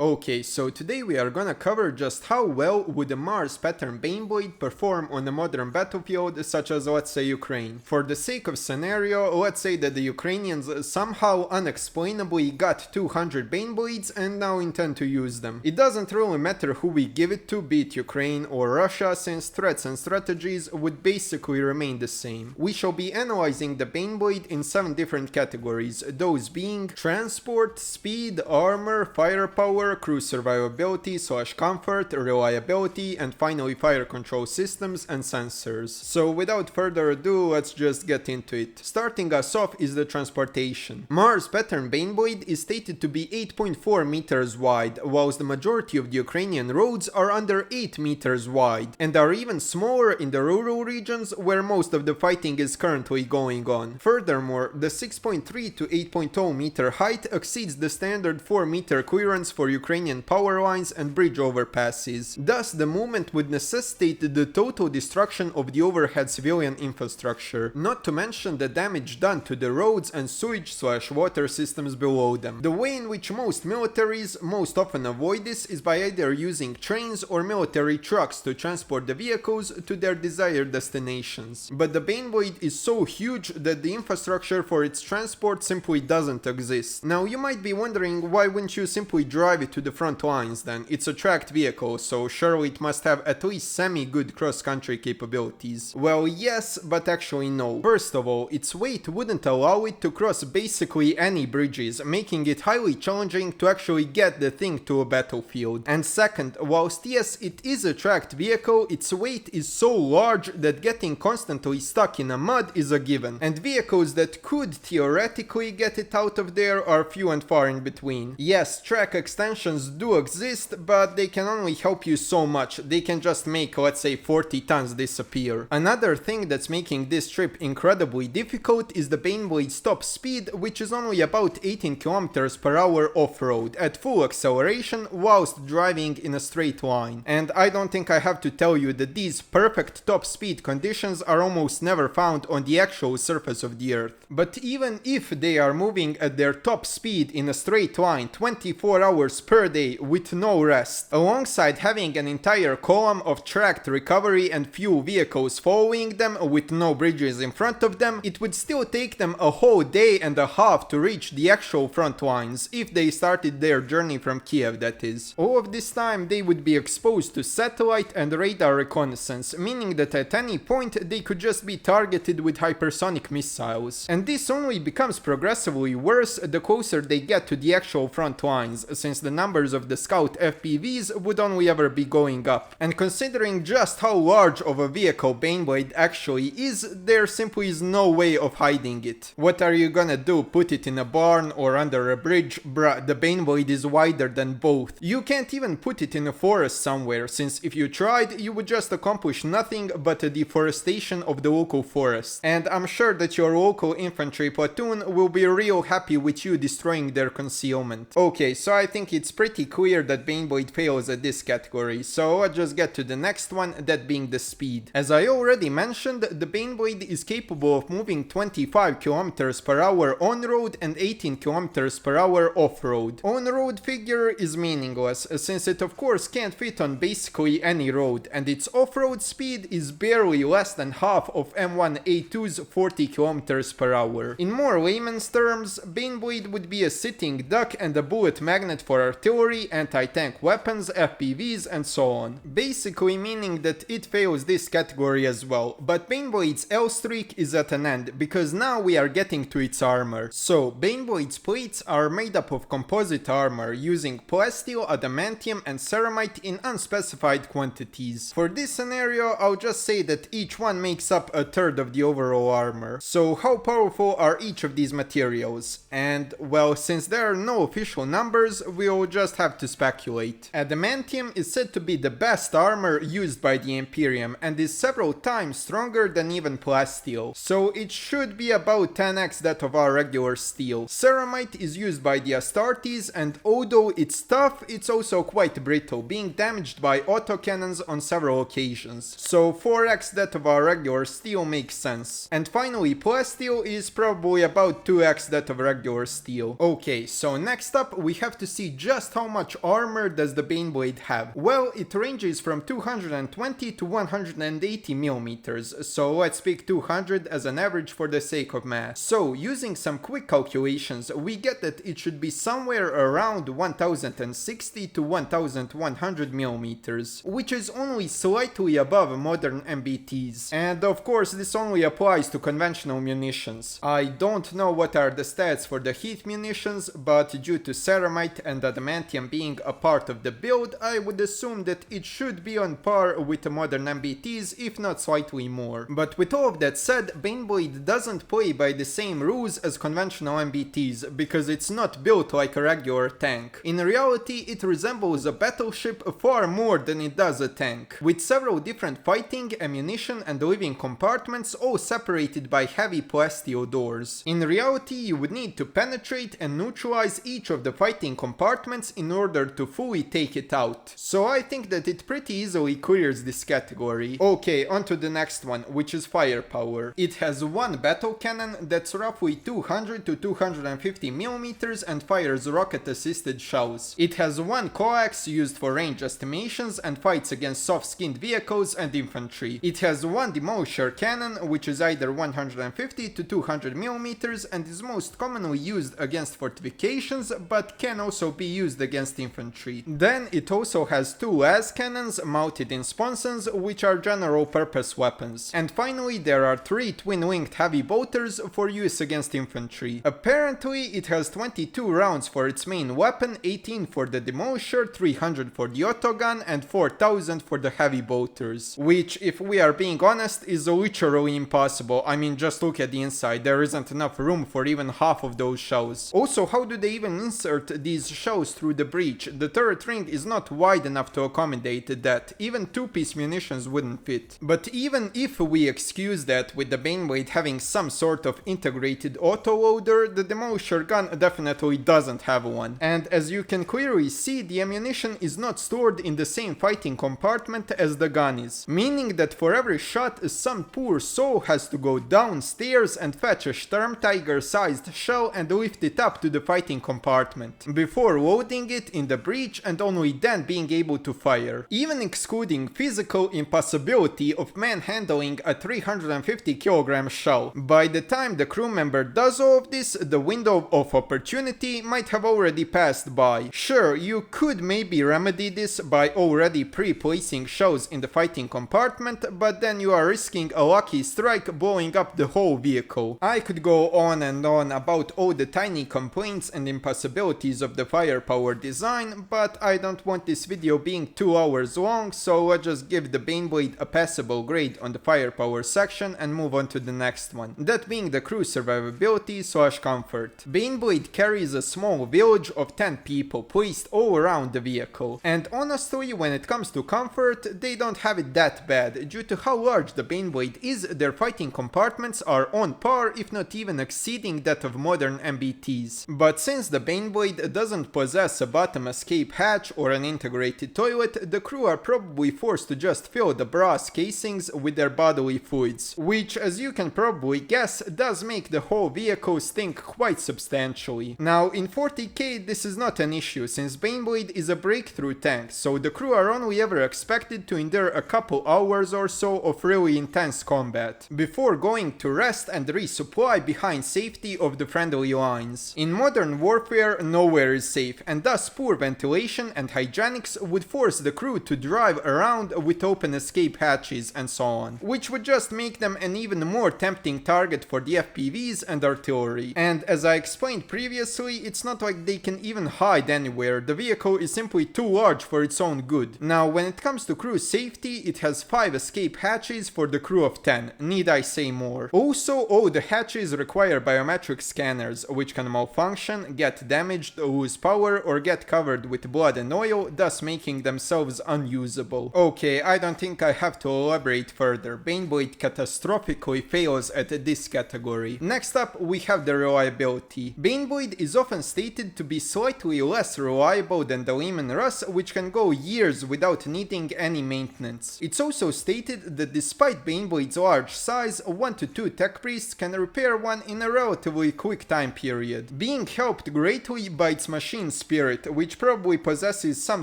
Okay, so today we are gonna cover just how well would a Mars pattern Baneblade perform on a modern battlefield such as, let's say, Ukraine. For the sake of scenario, let's say that the Ukrainians somehow unexplainably got 200 Baneblades and now intend to use them. It doesn't really matter who we give it to, be it Ukraine or Russia, since threats and strategies would basically remain the same. We shall be analyzing the Baneblade in 7 different categories, those being transport, speed, armor, firepower, crew survivability / comfort, reliability, and finally fire control systems and sensors. So without further ado, let's just get into it. Starting us off is the transportation. Mars pattern Baneblade is stated to be 8.4 meters wide, whilst the majority of the Ukrainian roads are under 8 meters wide, and are even smaller in the rural regions where most of the fighting is currently going on. Furthermore, the 6.3 to 8.0 meter height exceeds the standard 4 meter clearance for Ukrainian power lines and bridge overpasses. Thus, the movement would necessitate the total destruction of the overhead civilian infrastructure, not to mention the damage done to the roads and sewage / water systems below them. The way in which most militaries most often avoid this is by either using trains or military trucks to transport the vehicles to their desired destinations. But the Baneblade is so huge that the infrastructure for its transport simply doesn't exist. Now you might be wondering, why wouldn't you simply drive it to the front lines then? It's a tracked vehicle, so surely it must have at least semi-good cross-country capabilities. Well, yes, but actually no. First of all, its weight wouldn't allow it to cross basically any bridges, making it highly challenging to actually get the thing to a battlefield. And second, whilst yes, it is a tracked vehicle, its weight is so large that getting constantly stuck in a mud is a given, and vehicles that could theoretically get it out of there are few and far in between. Yes, track extensions do exist, but they can only help you so much. They can just make, let's say, 40 tons disappear. Another thing that's making this trip incredibly difficult is the Baneblade's top speed, which is only about 18 km per hour off-road at full acceleration whilst driving in a straight line. And I don't think I have to tell you that these perfect top speed conditions are almost never found on the actual surface of the Earth. But even if they are moving at their top speed in a straight line 24 hours per day with no rest, alongside having an entire column of tracked recovery and few vehicles following them with no bridges in front of them, it would still take them a whole day and a half to reach the actual front lines, if they started their journey from Kiev, that is. All of this time they would be exposed to satellite and radar reconnaissance, meaning that at any point they could just be targeted with hypersonic missiles. And this only becomes progressively worse the closer they get to the actual front lines, since the numbers of the scout FPVs would only ever be going up. And considering just how large of a vehicle Baneblade actually is, there simply is no way of hiding it. What are you gonna do, put it in a barn or under a bridge? Bruh, the Baneblade is wider than both. You can't even put it in a forest somewhere, since if you tried, you would just accomplish nothing but a deforestation of the local forest. And I'm sure that your local infantry platoon will be real happy with you destroying their concealment. Okay, so I think it's pretty clear that Baneblade fails at this category, so let's just get to the next one, that being the speed. As I already mentioned, the Baneblade is capable of moving 25 km per hour on-road and 18 km per hour off-road. On-road figure is meaningless, since it of course can't fit on basically any road, and its off-road speed is barely less than half of M1A2's 40 km per hour. In more layman's terms, Baneblade would be a sitting duck and a bullet magnet for artillery, anti-tank weapons, FPVs, and so on. Basically meaning that it fails this category as well, but Baneblade's L streak is at an end, because now we are getting to its armor. So, Baneblade's plates are made up of composite armor, using plasteel, adamantium, and ceramite in unspecified quantities. For this scenario, I'll just say that each one makes up a third of the overall armor. So how powerful are each of these materials? And, well, since there are no official numbers, we'll just have to speculate. Adamantium is said to be the best armor used by the Imperium, and is several times stronger than even plasteel, so it should be about 10x that of our regular steel. Ceramite is used by the Astartes, and although it's tough, it's also quite brittle, being damaged by autocannons on several occasions, so 4x that of our regular steel makes sense. And finally, plasteel is probably about 2x that of regular steel. Okay, so next up we have to see just how much armor does the Baneblade have? Well, it ranges from 220 to 180 millimeters, so let's pick 200 as an average for the sake of math. So, using some quick calculations, we get that it should be somewhere around 1060 to 1100 millimeters, which is only slightly above modern MBTs. And of course, this only applies to conventional munitions. I don't know what are the stats for the heat munitions, but due to ceramite and adamantium being a part of the build, I would assume that it should be on par with the modern MBTs, if not slightly more. But with all of that said, Baneblade doesn't play by the same rules as conventional MBTs, because it's not built like a regular tank. In reality, it resembles a battleship far more than it does a tank, with several different fighting, ammunition and living compartments all separated by heavy plasteel doors. In reality, you would need to penetrate and neutralize each of the fighting compartments in order to fully take it out. So I think that it pretty easily clears this category. Okay, on to the next one, which is firepower. It has one battle cannon that's roughly 200 to 250 millimeters and fires rocket-assisted shells. It has one coax used for range estimations and fights against soft-skinned vehicles and infantry. It has one demolisher cannon, which is either 150 to 200 millimeters and is most commonly used against fortifications, but can also be used against infantry. Then it also has two las cannons mounted in sponsons, which are general purpose weapons. And finally, there are three twin-winged heavy bolters for use against infantry. Apparently, it has 22 rounds for its main weapon, 18 for the demolisher, 300 for the autogun, and 4000 for the heavy bolters. Which, if we are being honest, is literally impossible. I mean, just look at the inside, there isn't enough room for even half of those shells. Also, how do they even insert these shells through the breach? The turret ring is not wide enough to accommodate that. Even two-piece munitions wouldn't fit. But even if we excuse that with the Baneblade having some sort of integrated autoloader, the demolisher gun definitely doesn't have one. And as you can clearly see, the ammunition is not stored in the same fighting compartment as the gun is. Meaning that for every shot, some poor soul has to go downstairs and fetch a Sturmtiger-sized shell and lift it up to the fighting compartment, before loading it in the breach and only then being able to fire. Even excluding physical impossibility of manhandling a 350 kilogram shell, by the time the crew member does all of this, the window of opportunity might have already passed by. Sure, you could maybe remedy this by already pre-placing shells in the fighting compartment, but then you are risking a lucky strike blowing up the whole vehicle. I could go on and on about all the tiny complaints and impossibilities of the firepower design, but I don't want this video being 2 hours long, so let's just give the Baneblade a passable grade on the firepower section and move on to the next one. That being the crew survivability / comfort. Baneblade carries a small village of 10 people placed all around the vehicle, and honestly, when it comes to comfort, they don't have it that bad. Due to how large the Baneblade is, their fighting compartments are on par, if not even exceeding that of modern MBTs. But since the Baneblade doesn't possess a bottom escape hatch or an integrated toilet, the crew are probably forced to just fill the brass casings with their bodily fluids, which, as you can probably guess, does make the whole vehicle stink quite substantially. Now, in 40k this is not an issue, since Baneblade is a breakthrough tank, so the crew are only ever expected to endure a couple hours or so of really intense combat, before going to rest and resupply behind safety of the friendly lines. In modern warfare, nowhere is safe, and thus poor ventilation and hygienics would force the crew to drive around with open escape hatches and so on, which would just make them an even more tempting target for the FPVs and artillery. And as I explained previously, it's not like they can even hide anywhere, the vehicle is simply too large for its own good. Now, when it comes to crew safety, it has 5 escape hatches for the crew of 10, need I say more. Also, all the hatches require biometric scanners, which can malfunction, get damaged, lose power, or get covered with blood and oil, thus making themselves unusable. Okay, I don't think I have to elaborate further, Baneblade catastrophically fails at this category. Next up, we have the reliability. Baneblade is often stated to be slightly less reliable than the Lehman Russ, which can go years without needing any maintenance. It's also stated that despite Baneblade's large size, 1 to 2 tech priests can repair one in a relatively quick time period, being helped greatly by its machine's Spirit, which probably possesses some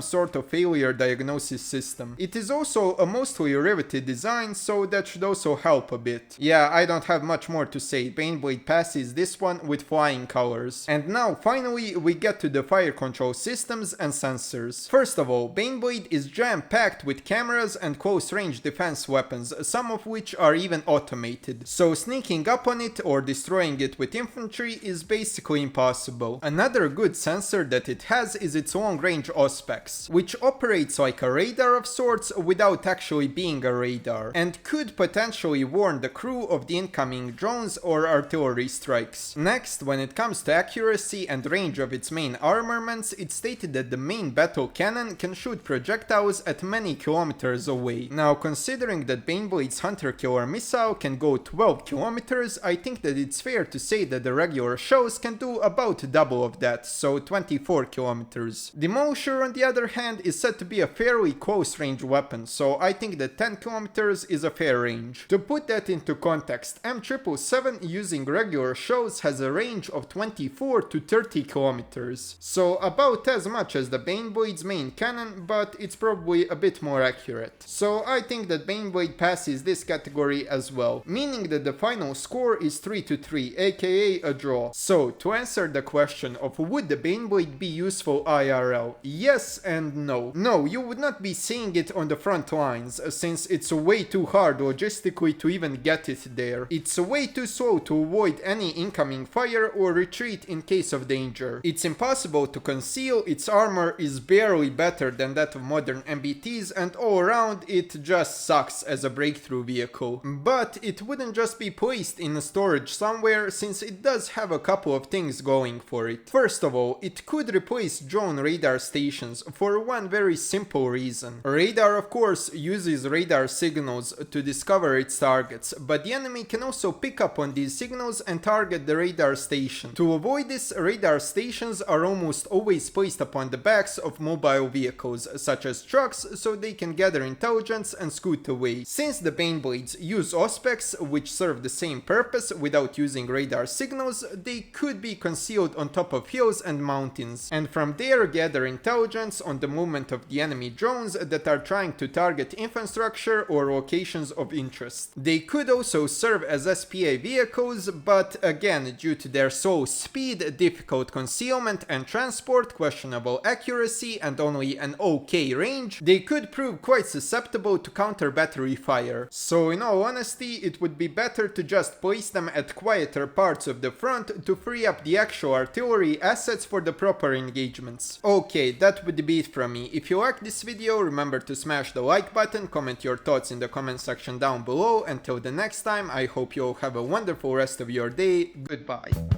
sort of failure diagnosis system. It is also a mostly riveted design, so that should also help a bit. Yeah, I don't have much more to say. Baneblade passes this one with flying colors. And now finally we get to the fire control systems and sensors. First of all, Baneblade is jam-packed with cameras and close-range defense weapons, some of which are even automated. So sneaking up on it or destroying it with infantry is basically impossible. Another good sensor that it has is its long-range Auspex, which operates like a radar of sorts without actually being a radar, and could potentially warn the crew of the incoming drones or artillery strikes. Next, when it comes to accuracy and range of its main armaments, it's stated that the main battle cannon can shoot projectiles at many kilometers away. Now, considering that Baneblade's Hunter Killer missile can go 12 kilometers, I think that it's fair to say that the regular shells can do about double of that, so 24 kilometers. Demolisher, on the other hand, is said to be a fairly close range weapon, so I think that 10 kilometers is a fair range. To put that into context, M777 using regular shells has a range of 24 to 30 kilometers, so about as much as the Baneblade's main cannon, but it's probably a bit more accurate. So I think that Baneblade passes this category as well, meaning that the final score is 3-3, aka a draw. So to answer the question of would the Baneblade be useful IRL, yes and no. No, you would not be seeing it on the front lines, since it's way too hard logistically to even get it there. It's way too slow to avoid any incoming fire or retreat in case of danger. It's impossible to conceal, its armor is barely better than that of modern MBTs, and all around it just sucks as a breakthrough vehicle. But it wouldn't just be placed in a storage somewhere, since it does have a couple of things going for it. First of all, it could replace drone radar stations for one very simple reason. Radar, of course, uses radar signals to discover its targets, but the enemy can also pick up on these signals and target the radar station. To avoid this, radar stations are almost always placed upon the backs of mobile vehicles, such as trucks, so they can gather intelligence and scoot away. Since the Baneblades use Auspex, which serve the same purpose without using radar signals, they could be concealed on top of hills and mountains, and from there gather intelligence on the movement of the enemy drones that are trying to target infrastructure or locations of interest. They could also serve as SPA vehicles, but again, due to their slow speed, difficult concealment and transport, questionable accuracy, and only an okay range, they could prove quite susceptible to counter battery fire. So in all honesty, it would be better to just place them at quieter parts of the front to free up the actual artillery assets for the proper engagements. Okay, that would be it from me. If you liked this video, remember to smash the like button, comment your thoughts in the comment section down below. Until the next time, I hope you all have a wonderful rest of your day. Goodbye.